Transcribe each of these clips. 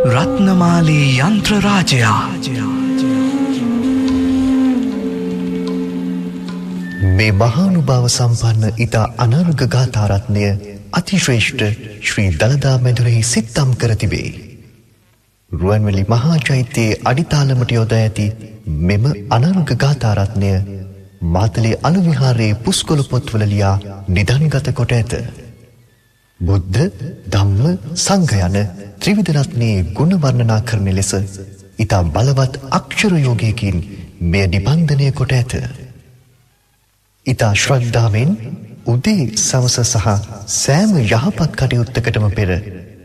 රත්නමාලී යන්ත්‍ර රාජයා. මේ මහානුභාව සම්පන්න ඉතා අනර්ඝ ගාථාරත්නය අතිශ්‍රේෂ්ඨ ශ්‍රී දළදා මැදුරෙහි සිත්තම් කර තිබේ. රුවන්වැලි මහා චෛත්‍යයේ අඩිතාලමට යොදා ඇති මෙම අනර්ඝ ගාථාරත්නය මාතලේ අලුවිහාරයේ පුස්කොළ පොත්වල ලියා නිධන්ගත කොට ඇත. බුද්ධ, ධම්ම, සංඝ යන ත්‍රිවිධ රත්නයේ ගුණ වර්ණනා කරන ලෙස ඉතා බලවත් අක්ෂර යෝගයකින් මෙය නිබන්ධනය කොට ඇත. ඉතා ශ්‍රද්ධාවෙන් උදේ සවස සහ සෑම යහපත් කටයුත්තකටම පෙර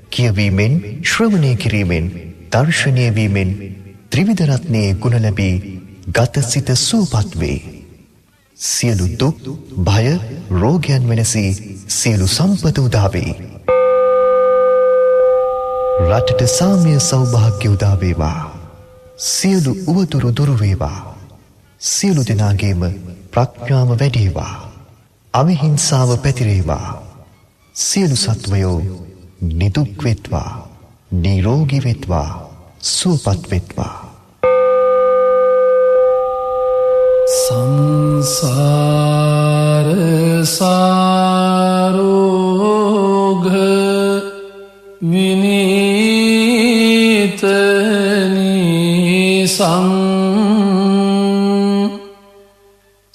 කියවීමෙන් ශ්‍රවණය කිරීමෙන් දර්ශනය වීමෙන් ත්‍රිවිධ රත්නයේ ගුණ ලැබී ගත සිත සුවපත් වේ. සියලු දුක්, භය, රෝගයන් වෙනසී සියලු සම්පත උදා වේ. රටට සාමය සෞභාග්‍ය උදා වේවා. සියලු උවදුරු දුරු වේවා. සියලු දෙනාගේම ප්‍රඥාව වැඩේවා. අවිහිංසාව පැතිරේවා. සියලු සත්වයෝ නිදුක් වෙත්වා, නිරෝගී වෙත්වා, සුවපත් වෙත්වා. සංසාර සාරෝග විනීත නිසං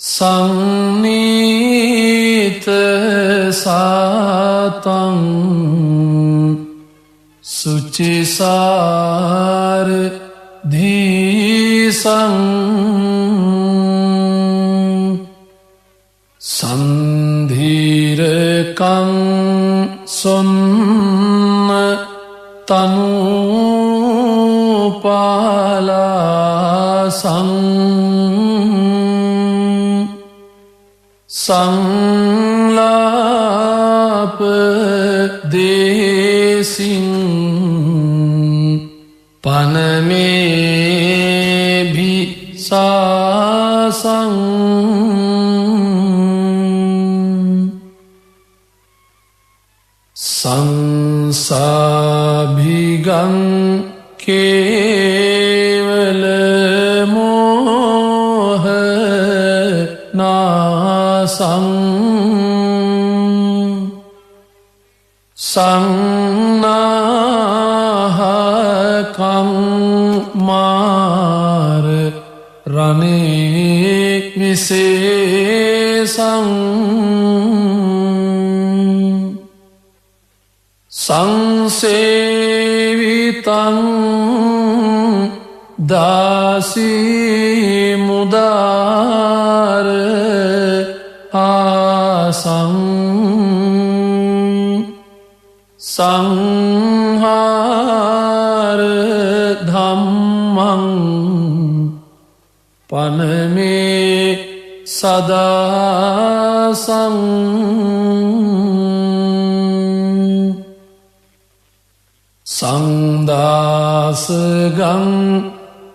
සංනීත සාතං සුචිසාර ධීසං සන්ධීරකං සොන්න තනුපාලාසං සංලාප දේසින් පනමේ භිසාසං සංසාභිගං කේවල මෝහ නාසං සංනාහකං මාර රනේ විශේෂං සංසේවිතං දාසී මුදාර ආසං සංහාර ධම්මං පනමේ සදාසං සංදාසගං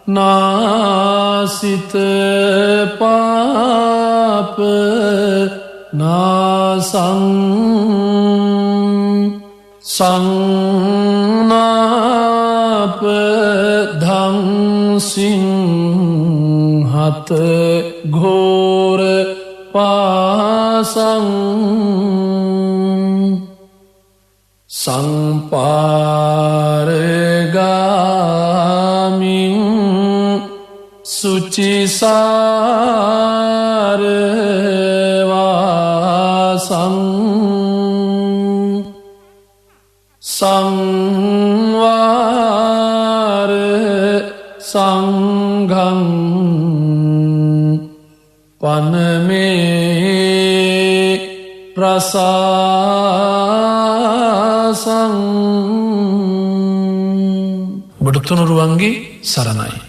නාසිත පාප නාසං සංනාප ධම්සිං හත ඝෝර පාසං සංපාරගාමින් සුචිසාර වාසං සංවාර සංඝං පනමේ රසාසං. බඩුක්තුනුරුවන්ගේ සරණයි.